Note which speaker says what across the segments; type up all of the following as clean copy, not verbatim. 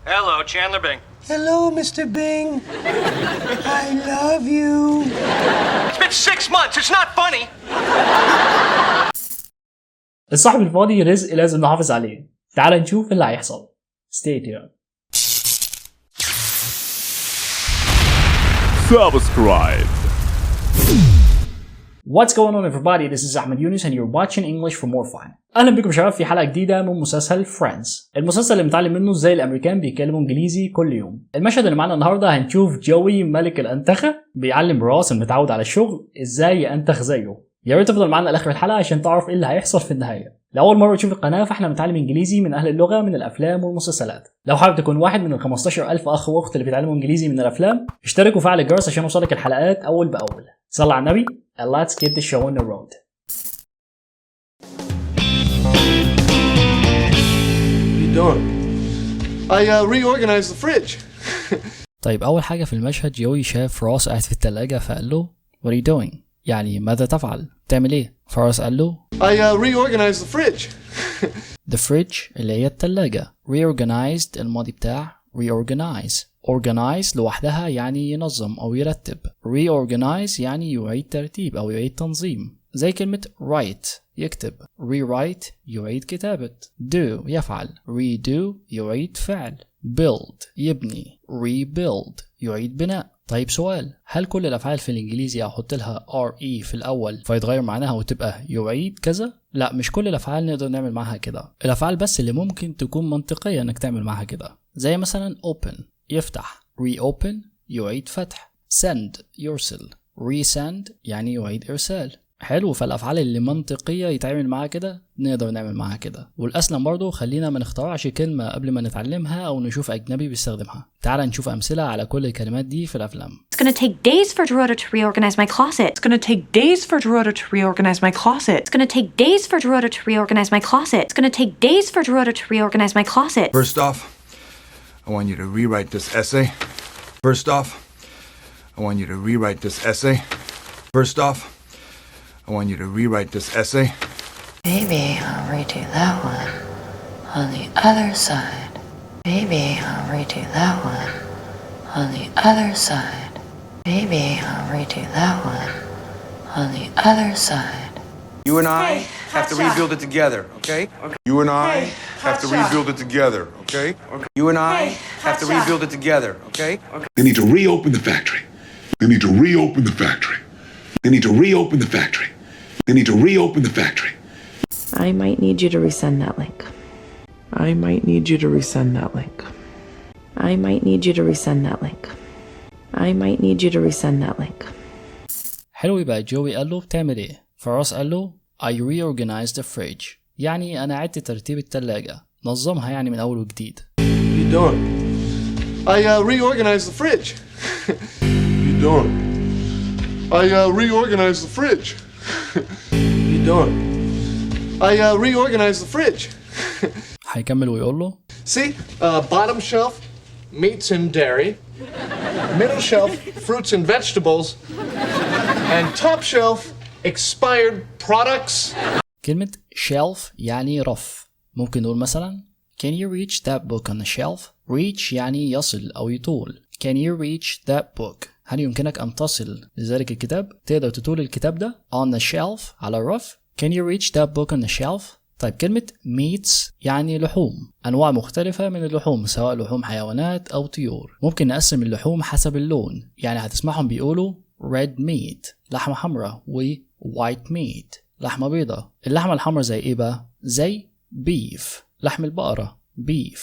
Speaker 1: Hello, Chandler Bing.
Speaker 2: Hello, Mr. Bing. I love you.
Speaker 1: It's been 6 months. It's not funny.
Speaker 3: الصاحب الفاضي رزق لازم نحافظ عليه. تعال نشوف اللي هيحصل. Stay tuned.
Speaker 4: Subscribe.
Speaker 3: What's going on everybody? This is Ahmed Yunus and you're watching English for more fun. اهلا بكم شباب في حلقه جديده من مسلسل Friends. المسلسل اللي بنتعلم منه ازاي الامريكان بيتكلموا انجليزي كل يوم. المشهد اللي معانا النهارده هنشوف جوي ملك الانتخه بيعلم راس المتعود على الشغل ازاي ينتخ زيه. يا ريت تفضل معانا لاخر الحلقه عشان تعرف ايه اللي هيحصل في النهايه. لأول مرة تشوف القناة فاحنا بنتعلم انجليزي من اهل اللغة من الافلام والمسلسلات. لو حابب تكون واحد من ال 15000 اخ واخت اللي بيتعلموا انجليزي من الافلام اشترك وفعل الجرس عشان يوصلك الحلقات اول باول. صلى على النبي and let's get the show on the road.
Speaker 2: What are you doing? I reorganized the fridge.
Speaker 3: طيب اول حاجة في المشهد جوي شاف راس قاعد في الثلاجة فقال له what are you doing؟ يعني ماذا تفعل؟ تعمل ايه؟ فراس قال له
Speaker 2: I reorganized the fridge.
Speaker 3: the fridge اللي هي الثلاجة. reorganized الماضي بتاع reorganize. organize لوحدها يعني ينظم أو يرتب. reorganize يعني يعيد ترتيب أو يعيد تنظيم. زي كلمة write يكتب. rewrite يعيد كتابة. do يفعل. redo يعيد فعل. build يبني. rebuild يعيد بناء. طيب سؤال، هل كل الأفعال في الإنجليزي أحط لها RE في الأول فيتغير معناها وتبقى يعيد كذا؟ لا، مش كل الأفعال نقدر نعمل معها كده. الأفعال بس اللي ممكن تكون منطقية إنك تعمل معها كده. زي مثلا open يفتح. reopen يعيد فتح. send يرسل. resend يعني يعيد إرسال. حلو، فالأفعال اللي منطقية يتعامل معها كده نقدر نعمل معها كده. والأسلم برضو خلينا ما نخترعش كلمة قبل ما نتعلمها أو نشوف أجنبي بيستخدمها. تعال نشوف أمثلة على كل الكلمات دي في الأفلام.
Speaker 5: It's gonna take days for Dorota to reorganize my closet.
Speaker 6: It's gonna take days for Dorota to reorganize my closet.
Speaker 5: It's gonna take days for Dorota to reorganize my closet. It's gonna take days for Dorota to reorganize my closet.
Speaker 7: First off, I want you to rewrite this essay. First off, I want you to rewrite this essay. First off, I want you to rewrite this essay.
Speaker 8: Maybe I'll redo that one on the other side. Maybe I'll redo that one on the other side. Maybe I'll redo that one on the other side.
Speaker 7: You and I have to rebuild it together, okay? You and I have to rebuild it together, okay? You and I have to rebuild it together, okay?
Speaker 4: They need to reopen the factory. They need to reopen the factory. They need to reopen the factory. They need to reopen the factory.
Speaker 6: I might need you to resend that link. I might need you to resend that link. I might need you to resend that link. I might need you to resend that link.
Speaker 3: حلو، يبقى جوي قال له بتعمل ايه؟ فراس قال له I reorganized the fridge، يعني أنا عدت ترتيب التلاجة، نظمها يعني من أول وجديد.
Speaker 2: What are you doing? I reorganized the fridge. What are you doing? I reorganized the fridge. What are you doing? I reorganized the fridge.
Speaker 3: هيكمل ويقول له
Speaker 2: See, bottom shelf, meats and dairy. Middle shelf, fruits and vegetables. And top shelf, expired products.
Speaker 3: كلمة shelf يعني رف. ممكن نقول مثلا Can you reach that book on the shelf? reach يعني يصل أو يطول. Can you reach that book? هل يمكنك أن تصل لذلك الكتاب؟ تقدر تطول الكتاب ده on the shelf على الرف. Can you reach that book on the shelf? طيب كلمة meats يعني لحوم. أنواع مختلفة من اللحوم سواء لحوم حيوانات أو طيور. ممكن نقسم اللحوم حسب اللون، يعني هتسمعهم بيقولوا red meat لحمة حمراء و white meat لحمة بيضاء. اللحمة الحمراء زي إيه بقى؟ زي beef لحم البقرة beef.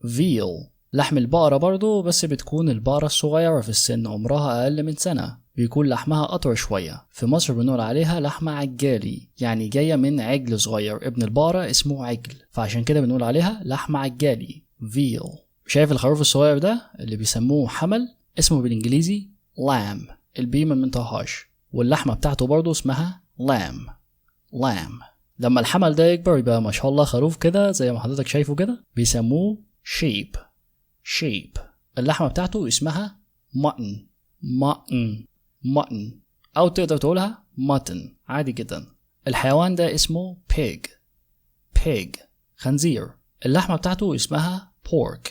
Speaker 3: veal لحم البقرة برضو، بس بتكون البقرة الصغيرة في السن عمرها أقل من سنة، بيكون لحمها أطول شوية. في مصر بنقول عليها لحمة عجالي، يعني جاية من عجل صغير، ابن البقرة اسمه عجل، فعشان كده بنقول عليها لحمة عجالي veal. شايف الخروف الصغير ده اللي بيسموه حمل؟ اسمه بالإنجليزي lamb، البي ما منطقهاش، واللحمة بتاعته برضو اسمها lamb. لما الحمل ده يكبر يبقى ما شاء الله خروف كده زي ما حضرتك شايفه كده، بيسموه sheep. اللحمة بتاعته اسمها mutton أو تقدر تقولها mutton عادي جدا. الحيوان ده اسمه pig خنزير. اللحمة بتاعته اسمها pork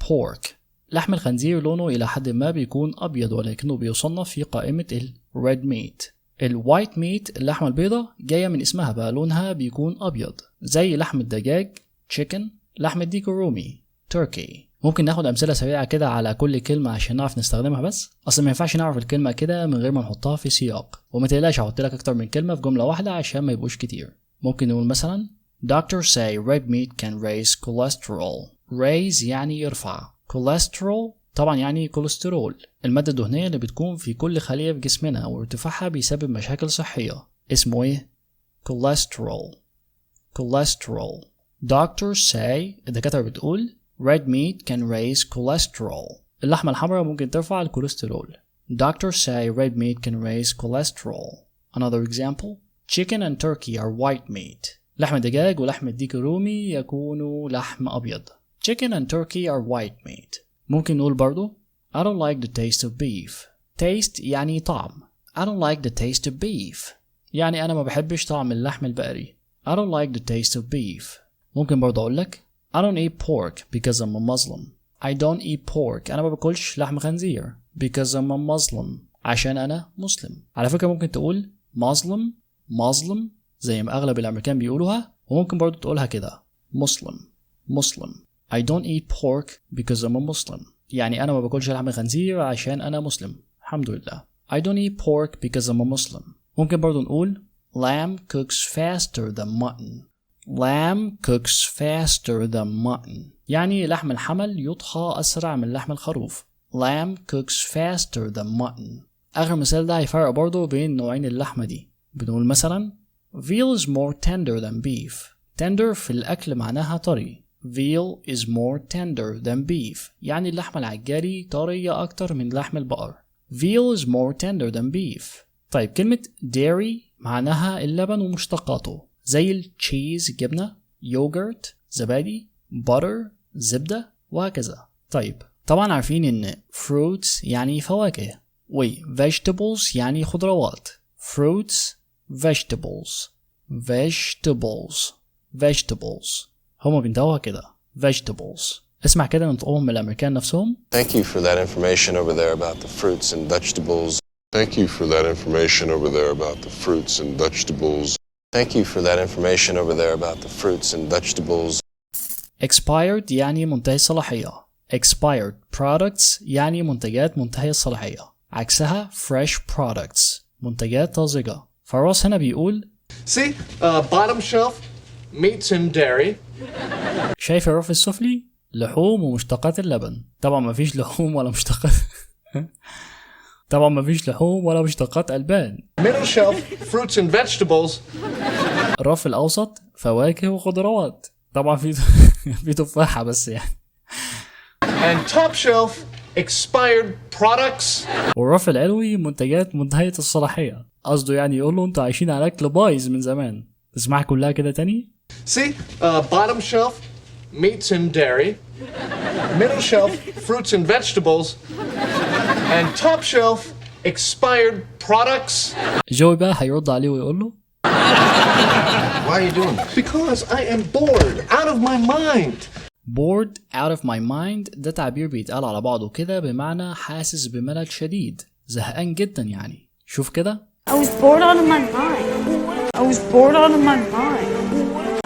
Speaker 3: pork. لحم الخنزير لونه إلى حد ما بيكون أبيض ولكنه بيصنف في قائمة ال red meat. ال white meat اللحمة البيضة جاية من اسمها بقى لونها بيكون أبيض زي لحم الدجاج chicken، لحم الديك الرومي turkey. ممكن ناخد أمثلة سريعة كده على كل كلمة عشان نعرف نستخدمها، بس أصلا ما ينفعش نعرف الكلمة كده من غير ما نحطها في سياق. وما تقلقش هحط لك أكتر من كلمة في جملة واحدة عشان ما يبقوش كتير. ممكن نقول مثلا Doctors say red meat can raise cholesterol. raise يعني يرفع، cholesterol طبعا يعني كوليسترول، المادة الدهنية اللي بتكون في كل خلية في جسمنا وارتفاعها بيسبب مشاكل صحية. اسمه ايه؟ cholesterol. cholesterol. Doctors say الدكاترة بتقول red meat can raise cholesterol. اللحمة الحمراء ممكن ترفع الكوليسترول. Doctors say red meat can raise cholesterol. Another example. Chicken and turkey are white meat. لحم الدجاج ولحم الديك الرومي يكونوا لحم أبيض. Chicken and turkey are white meat. ممكن نقول برضو I don't like the taste of beef. taste يعني طعم. I don't like the taste of beef. يعني أنا ما بحبش طعم اللحم البقري. I don't like the taste of beef. ممكن برضو أقول لك I don't eat pork because I'm a Muslim. I don't eat pork. أنا ما باكلش لحم خنزير because I'm a Muslim. عشان أنا مسلم. على فكرة ممكن تقول Muslim زي ما أغلب الأمريكان بيقولوها، وممكن برضو تقولها كده Muslim. I don't eat pork because I'm a Muslim. يعني أنا ما باكلش لحم خنزير عشان أنا مسلم. الحمد لله. I don't eat pork because I'm a Muslim. ممكن برضو نقول Lamb cooks faster than mutton. Lamb cooks faster than mutton. يعني لحم الحمل يطهى أسرع من لحم الخروف. Lamb cooks faster than mutton. آخر مثال ده هيفرق برضو بين نوعين اللحمة دي. بنقول مثلا Veal is more tender than beef. Tender في الأكل معناها طري. Veal is more tender than beef. يعني اللحمة العجاري طرية أكتر من لحم البقر. Veal is more tender than beef. طيب كلمة dairy معناها اللبن ومشتقاته زي التشيز جبنة، يوغرت زبادي، butter زبدة وهكذا. طيب طبعا عارفين إن fruits يعني فواكه و vegetables يعني خضروات. fruits vegetables هما بينتهوها كده vegetables. اسمع كده نطقهم من الأمريكان نفسهم.
Speaker 9: Thank you for that information over there about the fruits and vegetables. Thank you for that information over there about the fruits and vegetables. Thank you for that information over there about the fruits and vegetables.
Speaker 3: expired يعني منتهي الصلاحية. expired products يعني منتجات منتهية الصلاحية. عكسها fresh products منتجات طازجة. فراس هنا بيقول
Speaker 2: See, bottom shelf, meats and dairy.
Speaker 3: شايف الرف السفلي؟ لحوم ومشتقات اللبن. طبعا مفيش لحوم ولا مشتقات طبعا مفيش لحوم ولا مشتقات ألبان.
Speaker 2: Middle shelf, fruits and vegetables.
Speaker 3: الرف الأوسط فواكه وخضروات. طبعا في تفاحة بس يعني.
Speaker 2: And top shelf, expired products.
Speaker 3: والرف العلوي منتجات منتهية الصلاحية. قصده يعني يقول له انتوا عايشين على أكل بايظ من زمان. تسمعها كلها كده تاني.
Speaker 2: See, bottom shelf, meats and dairy. Middle shelf, fruits and vegetables. And top shelf, expired products.
Speaker 3: جوي بقى هيرد عليه ويقول له
Speaker 9: Why are you doing this?
Speaker 2: Because I am bored out of my mind.
Speaker 3: bored out of my mind ده تعبير بيتقال على بعضه كده بمعنى حاسس بملل شديد، زهقان جدا يعني. شوف كده
Speaker 5: I was bored out of my mind. I was bored out of my mind.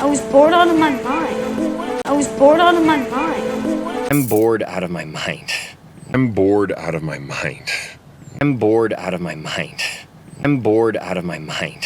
Speaker 5: I was bored out of my mind. I was bored out of my mind.
Speaker 10: I'm bored out of my mind. I'm bored out of my mind. I'm bored out of my mind. I'm bored out of my mind.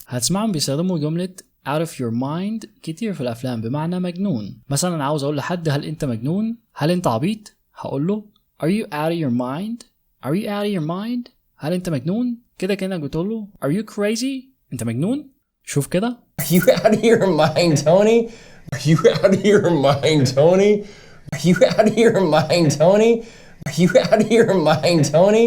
Speaker 3: هتسمعهم بيستخدموا جملة out of your mind كتير في الأفلام بمعنى مجنون. مثلا عاوز أقول لحد هل أنت مجنون؟ هل أنت عبيط؟ هقول له Are you out of your mind? Are you out of your mind? هل أنت مجنون؟ كده كأنك بتقول له Are you crazy? أنت مجنون؟ شوف كده
Speaker 10: Are you out of your mind, Tony? Are you out of your mind, Tony? Are you out of your mind, Tony? Are you out of your mind, Tony?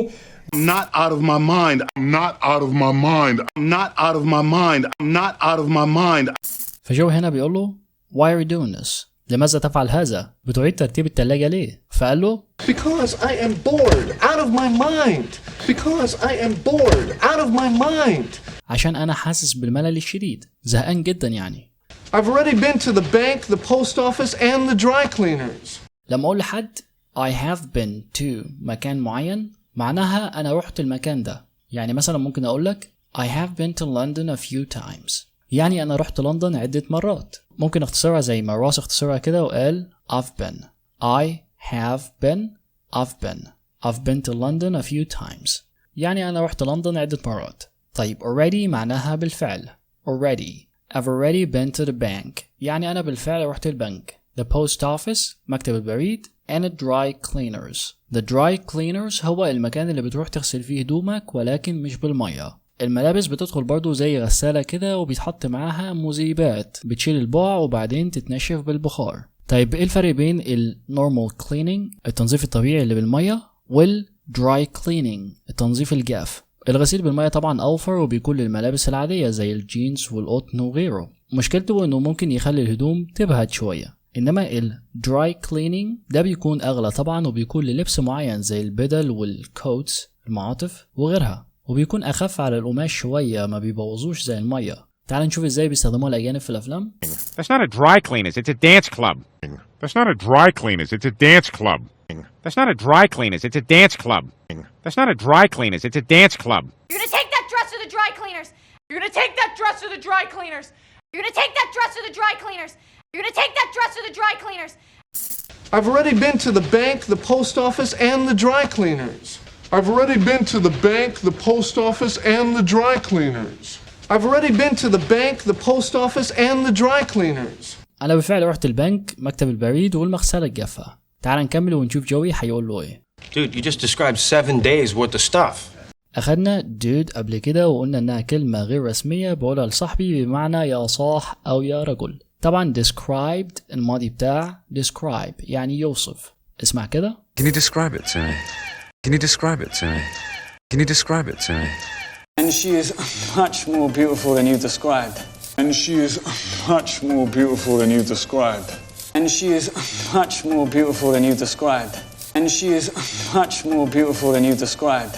Speaker 4: I'm not out of my mind. I'm not out of my mind. I'm not out of my mind. I'm not out of my mind.
Speaker 3: فجو هنا بيقول له Why are you doing this? لماذا تفعل هذا؟ بتعيد ترتيب التلاجة ليه؟ فقال له
Speaker 2: Because I am bored out of my mind. Because I am bored out of my mind.
Speaker 3: عشان أنا حاسس بالملل الشديد، زهقان جدا يعني.
Speaker 2: I've already been to the bank, the post office, and the dry cleaners.
Speaker 3: لما أقول لحد I have been to مكان معين معناها أنا رحت المكان ده. يعني مثلا ممكن أقولك I have been to London a few times، يعني أنا رحت لندن عدة مرات. ممكن اختصرها زي ما راس اختصرها كده وقال I've been. I have been. I've been to London a few times، يعني أنا رحت لندن عدة مرات. طيب already معناها بالفعل. already. I've already been to the bank، يعني أنا بالفعل رحت البنك. The post office مكتب البريد. and dry cleaners. The dry cleaners هو المكان اللي بتروح تغسل فيه هدومك ولكن مش بالمية. الملابس بتدخل برضو زي غسالة كده وبيتحط معاها مذيبات بتشيل البقع وبعدين تتنشف بالبخار. طيب ايه الفرق بين ال normal cleaning التنظيف الطبيعي اللي بالمية وال dry cleaning التنظيف الجاف؟ الغسيل بالمية طبعا أوفر وبيكون للملابس العادية زي الجينز والقطن وغيره. مشكلته انه ممكن يخلي الهدوم تبهت شوية. انما ال dry cleaning ده بيكون اغلى طبعا وبيكون للبس معين زي البدل والكوتس المعاطف وغيرها، وبيكون اخف على القماش شوية ما بيبوظوش زي المية. تعال نشوف ازاي بيستخدموها الاجانب في الافلام.
Speaker 11: That's not a dry cleaners, it's a dance club. That's not a dry cleaners, it's a dance club. That's not a dry cleaners, it's a dance club. That's not a dry cleaners, it's a dance club.
Speaker 12: You're gonna take that dress to the dry cleaners. You're gonna take that dress to the dry cleaners. You're gonna take that dress to the dry cleaners. You're gonna take that dress to the dry cleaners.
Speaker 2: I've already been to the bank, the post office, and the dry cleaners. I've already been to the bank, the post office, and the dry cleaners. I've already been to the bank, the post office, and the dry cleaners.
Speaker 3: أنا بالفعل رحت البنك، مكتب البريد والمغسلة الجافة. تعال نكمل ونشوف جوي هيقول له ايه.
Speaker 1: Dude, you just described 7 days worth of stuff.
Speaker 3: أخدنا dude قبل كده وقلنا إنها كلمة غير رسمية بقولها لصاحبي بمعنى يا صاح أو يا رجل. طبعا described الماضي بتاع describe يعني يوصف. اسمع كده.
Speaker 13: Can you describe it to me? Can you describe it to me? Can you describe it to me?
Speaker 14: And she is much more beautiful than you described. And she is much more beautiful than you described. And she is much more beautiful than you described. And she is much more beautiful than you described.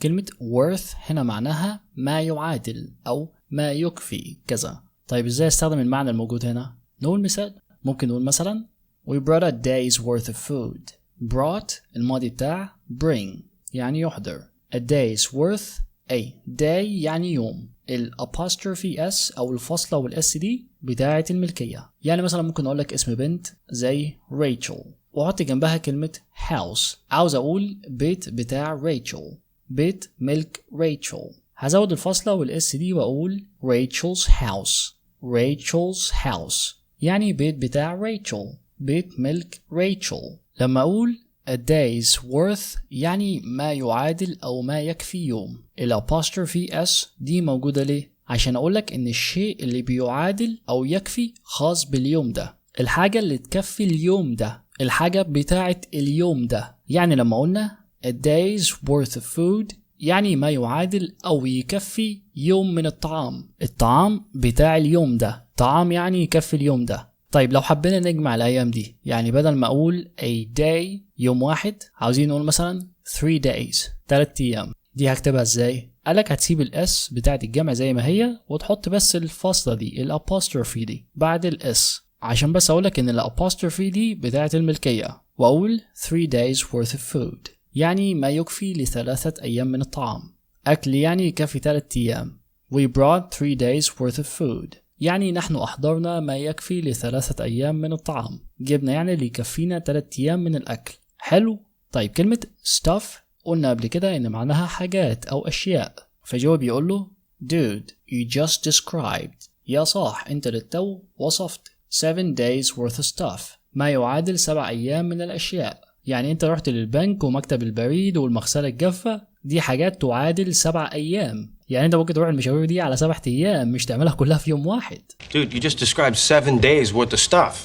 Speaker 3: كلمة worth هنا معناها ما يعادل أو ما يكفي كذا. طيب ازاي استخدم المعنى الموجود هنا؟ نقول مثال. ممكن نقول مثلا We brought a day's worth of food. Brought الماضي بتاع bring يعني يحضر. A day's worth أي day يعني يوم. الapostrophe s أو الفاصلة والاس دي بتاعة الملكية. يعني مثلا ممكن أقول لك اسم بنت زي ريتشل وأحط جنبها كلمة house. عاوز أقول بيت بتاع ريتشل، بيت ملك ريتشل. هزود الفاصلة والاس دي وأقول Rachel's house. Rachel's house يعني بيت بتاع ريتشل، بيت ملك ريتشل. لما أقول a day's worth يعني ما يعادل أو ما يكفي يوم. الapostrophe s دي موجودة ليه؟ عشان أقولك إن الشيء اللي بيعادل أو يكفي خاص باليوم ده، الحاجة اللي تكفي اليوم ده، الحاجة بتاعت اليوم ده. يعني لما قلنا a day's worth of food يعني ما يعادل أو يكفي يوم من الطعام، الطعام بتاع اليوم ده، طعام يعني يكفي اليوم ده. طيب لو حبينا نجمع الأيام دي، يعني بدل ما أقول a day يوم واحد عاوزين نقول مثلا 3 days 3 أيام. دي هكتبها ازاي؟ قالك هتسيب الاس بتاعت الجمع زي ما هي وتحط بس الفاصلة دي الابوستروفي دي بعد الاس، عشان بس أقولك إن الابوستروفي دي بتاعت الملكية، وأقول 3 days worth of food يعني ما يكفي ل3 أيام من الطعام. أكل يعني يكفي 3 أيام. We brought 3 days worth of food يعني نحن أحضرنا ما يكفي ل3 أيام من الطعام. جبنا يعني اللي يكفينا 3 أيام من الأكل. حلو؟ طيب كلمة stuff قلنا قبل كده إن معناها حاجات أو أشياء، فجواب بيقول له Dude, you just described. يا صاح أنت للتو وصفت 7 days worth of stuff ما يعادل 7 أيام من الأشياء. يعني أنت رحت للبنك ومكتب البريد والمغسلة الجافة، دي حاجات تعادل 7 أيام. يعني أنت ممكن تروح المشاوير دي على 7 أيام مش تعملها كلها في يوم واحد.
Speaker 1: Dude, you just described 7 days worth of stuff.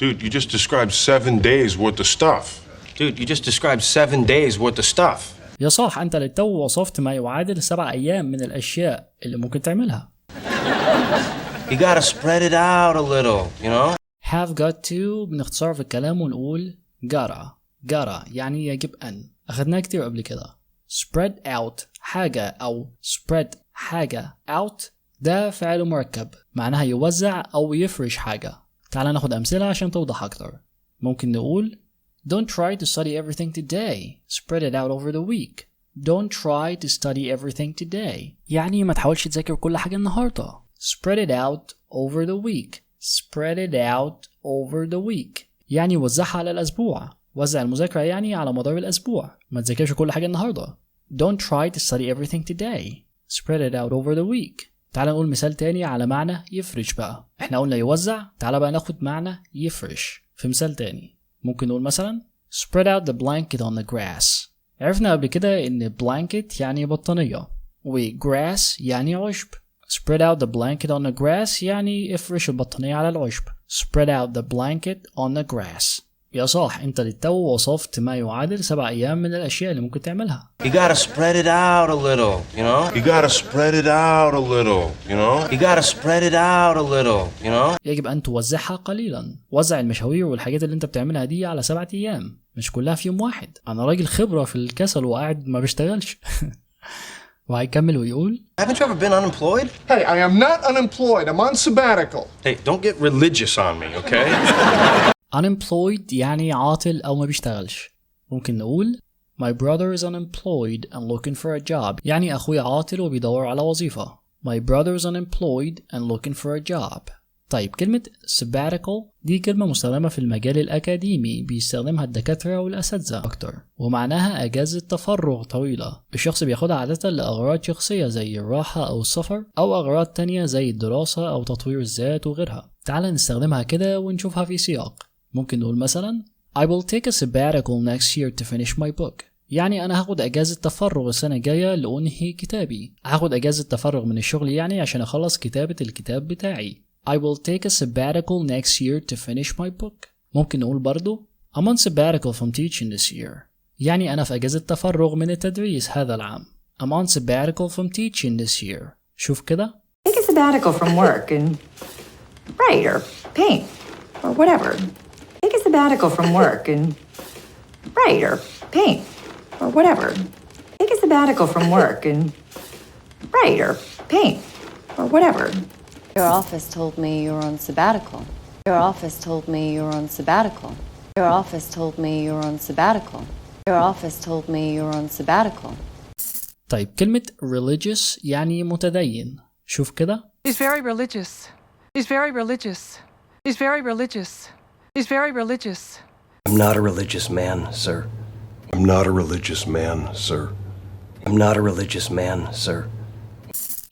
Speaker 15: Dude, you just described 7 days worth of stuff.
Speaker 1: Dude, you just described 7 days worth of stuff.
Speaker 3: يا صاح أنت للتو وصفت ما يعادل 7 أيام من الأشياء اللي ممكن تعملها.
Speaker 1: You gotta spread it out a little, you know?
Speaker 3: Have got to بنختصر في الكلام ونقول gotta يعني يجب أن. أخدناه كتير قبل كده. spread out حاجة أو spread حاجة out ده فعل مركب معناها يوزع أو يفرش حاجة. تعال ناخد أمثلة عشان توضح أكتر. ممكن نقول Don't try to study everything today. Spread it out over the week. Don't try to study everything today. يعني ما تحاولش تذاكر كل حاجة النهاردة. Spread it out over the week. Spread it out over the week. يعني وزعها على الأسبوع. وزع المذاكرة يعني على مدار الأسبوع. ما تذاكرش كل حاجة النهاردة. Don't try to study everything today. Spread it out over the week. تعال نقول مثال تاني على معنى يفرش بقى. احنا قلنا يوزع، تعال بقى ناخد معنى يفرش في مثال تاني. ممكن نقول مثلا spread out the blanket on the grass. عرفنا قبل كده ان blanket يعني بطانية و grass يعني عشب. spread out the blanket on the grass يعني افرش البطانية على العشب. spread out the blanket on the grass. يا صاح انت للتو وصفت ما يعادل 7 أيام من الاشياء اللي ممكن تعملها.
Speaker 1: You gotta spread it out a little, you know? You gotta spread it out a little, you know? You gotta spread it out a little, you know?
Speaker 3: يجب ان توزعها قليلا. وزع المشاوير والحاجات اللي انت بتعملها دي على 7 أيام، مش كلها في يوم واحد. انا راجل خبرة في الكسل وقاعد ما بشتغلش. وهيكمل ويقول
Speaker 1: Haven't you ever been unemployed?
Speaker 2: Hey, I am not unemployed. I'm on sabbatical.
Speaker 15: Hey, don't get religious on me, okay?
Speaker 3: unemployed يعني عاطل أو ما بيشتغلش. ممكن نقول My brother is unemployed and looking for a job. يعني أخوي عاطل وبيدور على وظيفة. My brother is unemployed and looking for a job. طيب كلمة sabbatical دي كلمة مستخدمة في المجال الأكاديمي، بيستخدمها الدكاترة والأساتذة أكتر، ومعناها أجازة تفرغ طويلة الشخص بياخدها عادة لأغراض شخصية زي الراحة أو السفر، أو أغراض تانية زي الدراسة أو تطوير الذات وغيرها. تعال نستخدمها كده ونشوفها في سياق. ممكن نقول مثلا I will take a sabbatical next year to finish my book. يعني أنا هاخد أجازة تفرغ السنة الجاية لأنهي كتابي. هاخد أجازة تفرغ من الشغل يعني عشان أخلص كتابة الكتاب بتاعي. I will take a sabbatical next year to finish my book. ممكن نقول برضو I'm on sabbatical from teaching this year. يعني أنا في أجازة تفرغ من التدريس هذا العام. I'm on sabbatical from teaching this year. شوف كده.
Speaker 16: Take a sabbatical from work and write or paint or whatever. Take a sabbatical from work and write or paint or whatever. Take a sabbatical from work and write or paint or whatever.
Speaker 8: Your office told me you were on sabbatical. Your office told me you were on sabbatical. Your office told me you were on sabbatical. Your office told me you were on sabbatical.
Speaker 3: طيب كلمة religious يعني متدين. شوف كده.
Speaker 17: He's very religious. He's very religious. He's very religious. He's very religious.
Speaker 18: I'm not a religious man, sir.
Speaker 15: I'm not a religious man, sir.
Speaker 18: I'm not a religious man, sir.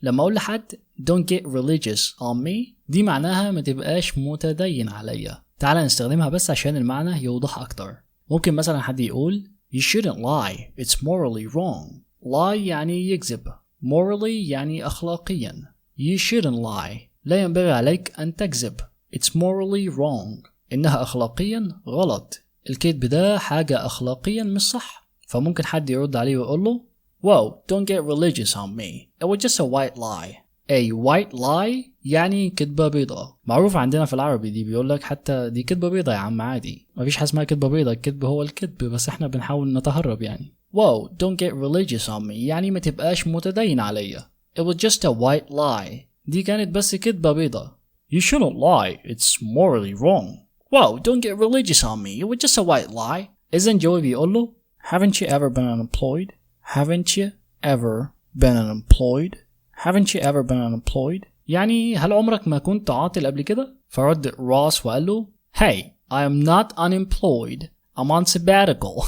Speaker 3: لما أقول لحد don't get religious on me دي معناها ما تبقاش متدين عليا. تعال نستخدمها بس عشان المعنى يوضح أكتر. ممكن مثلا حد يقول You shouldn't lie. It's morally wrong. Lie يعني يكذب. Morally يعني أخلاقيا. You shouldn't lie. لا ينبغي عليك أن تكذب. It's morally wrong. إنها أخلاقيا غلط. الكذب ده حاجة أخلاقيا مش صح. فممكن حد يرد عليه ويقول له Whoa, don't get religious on me. It was just a white lie. A white lie يعني كذبة بيضة. معروف عندنا في العربي دي بيقولك حتى دي كذبة بيضة يا عم عادي. مفيش حاجة اسمها كذبة بيضة، الكذب هو الكذب بس احنا بنحاول نتهرب يعني. Whoa, don't get religious on me يعني ما تبقاش متدين عليا. It was just a white lie. دي كانت بس كذبة بيضة. You shouldn't lie. It's morally wrong. Whoa, don't get religious on me. It was just a white lie. إذن جوي بيقول له Haven't you ever been unemployed? Haven't you ever been unemployed? Haven't you ever been unemployed? يعني هل عمرك ما كنت عاطل قبل كده؟ فرد راس وقال له Hey, I am not unemployed. I'm on sabbatical.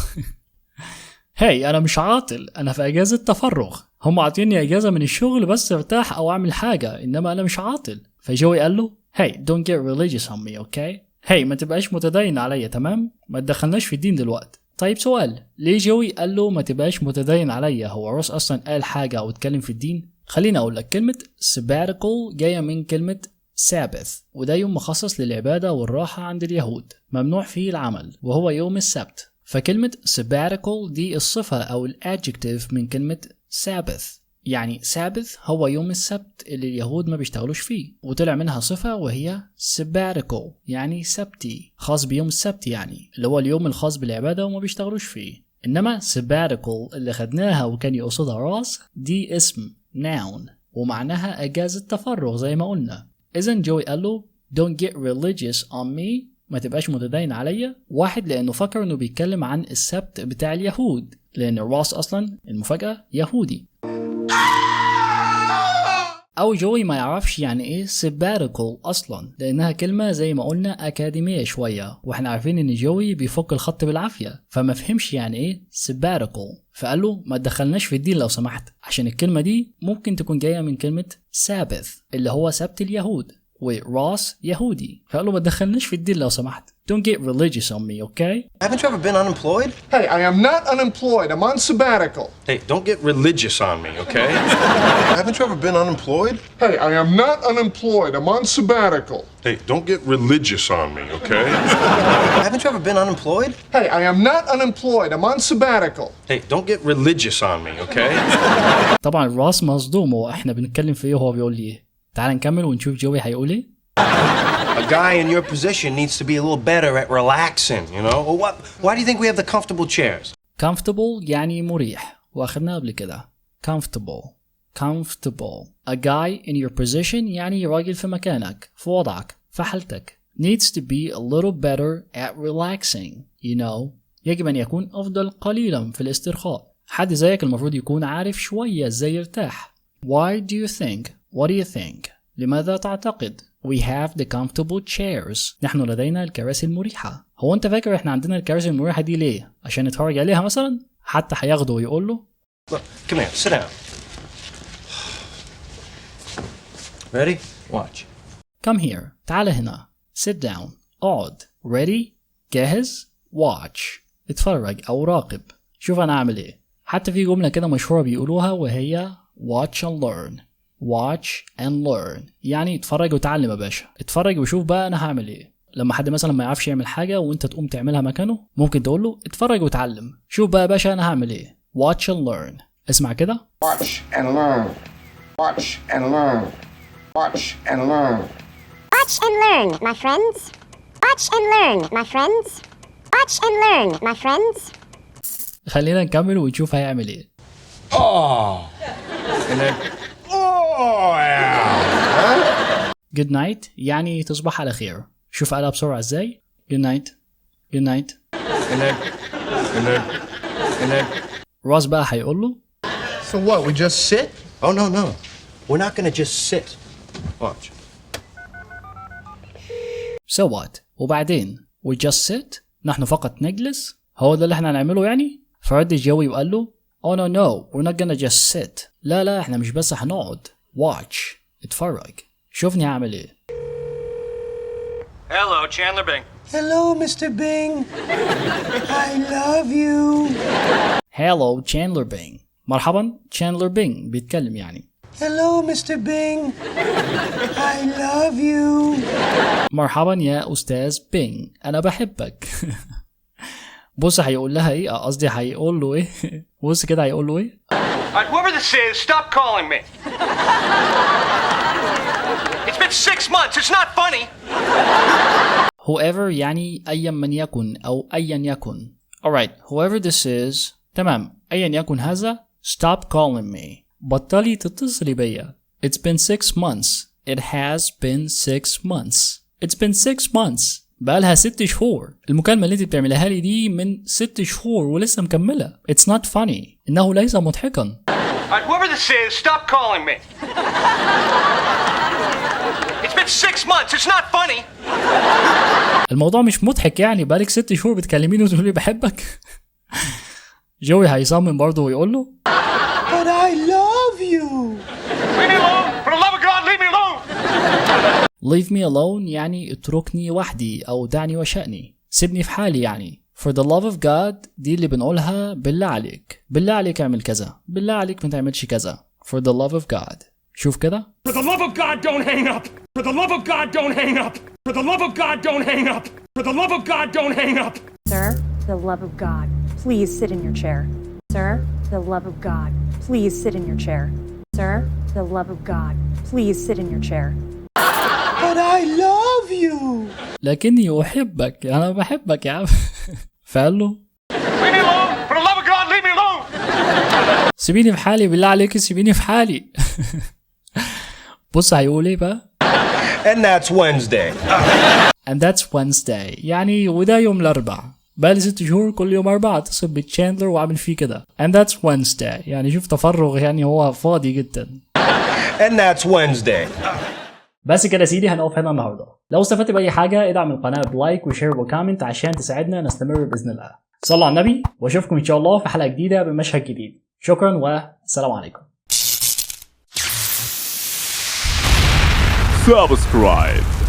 Speaker 3: Hey, أنا مش عاطل، أنا في أجازة تفرغ. هم عاطيني أجازة من الشغل بس ارتاح أو أعمل حاجة، إنما أنا مش عاطل. فجوي قال له Hey, don't get religious on me, okay? Hey, ما تبقاش متدين عليا، تمام؟ ما تدخلناش في الدين دلوقتي. طيب سؤال، ليه جوي قال له ما تبقاش متدين عليا؟ هو روس أصلا قال حاجة أو اتكلم في الدين؟ خليني أقول لك كلمة sabbatical جاية من كلمة Sabbath، وده يوم مخصص للعبادة والراحة عند اليهود، ممنوع فيه العمل وهو يوم السبت. فكلمة sabbatical دي الصفة أو الادجكتيف من كلمة Sabbath. يعني Sabbath هو يوم السبت اللي اليهود ما بيشتغلوش فيه، وطلع منها صفة وهي sabbatical يعني سبتي، خاص بيوم السبت يعني اللي هو اليوم الخاص بالعبادة وما بيشتغلوش فيه. إنما sabbatical اللي خدناها وكان يقصدها راس دي اسم noun ومعناها أجازة تفرغ زي ما قلنا. إذن جوي قال له don't get religious on me ما تبقاش متدين عليا. 1 لأنه فكر إنه بيتكلم عن السبت بتاع اليهود، لأن روس أصلا المفاجأة يهودي. أو جوي ما يعرفش يعني إيه sabbatical أصلا، لأنها كلمة زي ما قلنا أكاديمية شوية، وإحنا عارفين إن جوي بيفك الخط بالعافية، فما فهمش يعني إيه sabbatical، فقال له ما تدخلناش في الدين لو سمحت، عشان الكلمة دي ممكن تكون جاية من كلمة Sabbath اللي هو سبت اليهود، وراس يهودي، فقال له ما تدخلناش في الدين لو سمحت. Don't get religious on me, okay?
Speaker 1: Haven't you ever been unemployed?
Speaker 2: Hey, I am not unemployed. I'm on sabbatical.
Speaker 15: Hey, don't get religious on me, okay?
Speaker 1: Haven't you ever been unemployed?
Speaker 2: Hey, I am not unemployed. I'm on sabbatical.
Speaker 15: Hey, don't get religious on me, okay?
Speaker 1: Haven't you ever been unemployed?
Speaker 2: Hey, I am not unemployed. I'm on sabbatical.
Speaker 15: Hey, don't get religious on me, okay?
Speaker 3: طبعا راس مصدوم، واحنا بنتكلم في ايه وهو بيقول لي ايه. تعال نكمل ونشوف جوي هيقول ايه.
Speaker 1: A guy in your position needs to be a little better at relaxing, you know? Well, why do you think we have the comfortable chairs?
Speaker 3: Comfortable يعني مريح، واخدناها قبل كده. Comfortable. A guy in your position يعني راجل في مكانك، في وضعك، في حالتك. Needs to be a little better at relaxing, you know? يجب أن يكون أفضل قليلا في الاسترخاء. حد زيك المفروض يكون عارف شوية ازاي يرتاح. Why do you think? What do you think? لماذا تعتقد؟ We have the comfortable chairs. نحن لدينا الكراسي المريحة. هو أنت فاكر إحنا عندنا الكراسي المريحة دي ليه؟ عشان نتفرج عليها مثلا؟ حتى هياخده ويقول له
Speaker 1: Look, come here, sit down. Ready? Watch.
Speaker 3: Come here. تعال هنا. Sit down. اقعد. Ready? جاهز؟ Watch. اتفرج أو راقب. شوف أنا أعمل إيه. حتى في جملة كده مشهورة بيقولوها وهي watch and learn. watch and learn يعني اتفرج وتعلم يا باشا. اتفرج وشوف بقى انا هعمل ايه. لما حد مثلا ما يعرفش يعمل حاجه وانت تقوم تعملها مكانه، ممكن تقول له اتفرج وتعلم. شوف بقى يا باشا انا هعمل ايه. watch and learn. اسمع كده.
Speaker 19: watch and learn. watch and learn. watch and learn.
Speaker 20: watch and learn my friends. watch and learn my friends. watch and learn my friends.
Speaker 3: خلينا نكمل ونشوف هيعمل ايه.
Speaker 1: And then
Speaker 3: good night يعني تصبح على خير. شوف قالها بسرعة ازاي. good night.
Speaker 1: And then
Speaker 3: راس بقى هيقول له
Speaker 1: So what, we just sit? Oh no. We're not gonna just sit. Watch.
Speaker 3: So what? وبعدين we just sit. نحن فقط نجلس. هو ده اللي احنا هنعمله يعني؟ فرد جوي وقال له Oh no, we're not gonna just sit. لا احنا مش بس هنقعد. Watch. اتفرج. شوفني هعمل ايه.
Speaker 21: Hello, Chandler Bing.
Speaker 1: Hello, Mr. Bing. I love you.
Speaker 3: Hello, Chandler Bing. مرحبا Chandler Bing بيتكلم يعني.
Speaker 1: Hello, Mr. Bing. I love you.
Speaker 3: مرحبا يا أستاذ بينج، أنا بحبك. بص هيقول لها ايه، قصدي هيقول له ايه. بص كده هيقول له ايه.
Speaker 21: Alright, whoever this is, stop calling me. It's been 6 months. It's not funny.
Speaker 3: Whoever يعني أيا من يكن أو أيا يكن. Alright, whoever this is. تمام، أيا يكن هذا. Stop calling me. بطلي تتصلي بيا. It's been 6 months. It has been 6 months. It's been 6 months. بقالها 6 شهور. المكالمة اللي انت بتعملها لي دي من 6 شهور ولسه مكملة. It's not funny. إنه ليس مضحكا.
Speaker 21: Alright, whoever this is, stop calling me. It's been 6 months. It's not funny.
Speaker 3: الموضوع مش مضحك يعني، بقالك 6 شهور بتكلميني وتقولي بحبك. جوي هيصمم برضه ويقول له
Speaker 1: But I love you.
Speaker 21: Leave me alone. For the love of God, leave me alone.
Speaker 3: Leave me alone يعني اتركني وحدي أو دعني وشأني، سيبني في حالي يعني. For the love of God دي اللي بنقولها بالله عليك، بالله عليك اعمل كذا، بالله عليك ما تعملش كذا. For the love of God. شوف كده.
Speaker 21: For the love of God, don't hang up. For the love of God, don't hang up. For the love of God, don't hang up. For the love of God, don't hang up.
Speaker 22: Sir, for the love of God, please sit in your chair. Sir, for the love of God, please sit in your chair. Sir, for the love of God, please sit in your chair.
Speaker 1: But I love you.
Speaker 3: لكني أحبك، أنا بحبك يا عم. فقال له
Speaker 21: Leave me alone. For the love of God, leave me alone.
Speaker 3: سيبيني في حالي، بالله عليك سيبيني في حالي. بص هيقول ايه بقى.
Speaker 1: And that's Wednesday.
Speaker 3: And that's Wednesday يعني وده يوم الأربعاء. بقالي 6 شهور كل يوم 4 اتصل بتشاندلر وأعمل فيه كده. And that's Wednesday يعني شوف تفرغ يعني هو فاضي جدا.
Speaker 1: And that's Wednesday.
Speaker 3: بس كده يا سيدي هنقف هنا النهارده. لو استفدت بأي حاجة ادعم القناة بلايك وشير وكومنت عشان تساعدنا نستمر بإذن الله. صلوا على النبي واشوفكم إن شاء الله في حلقة جديدة بمشهد جديد. شكرا والسلام عليكم.
Speaker 6: Subscribe.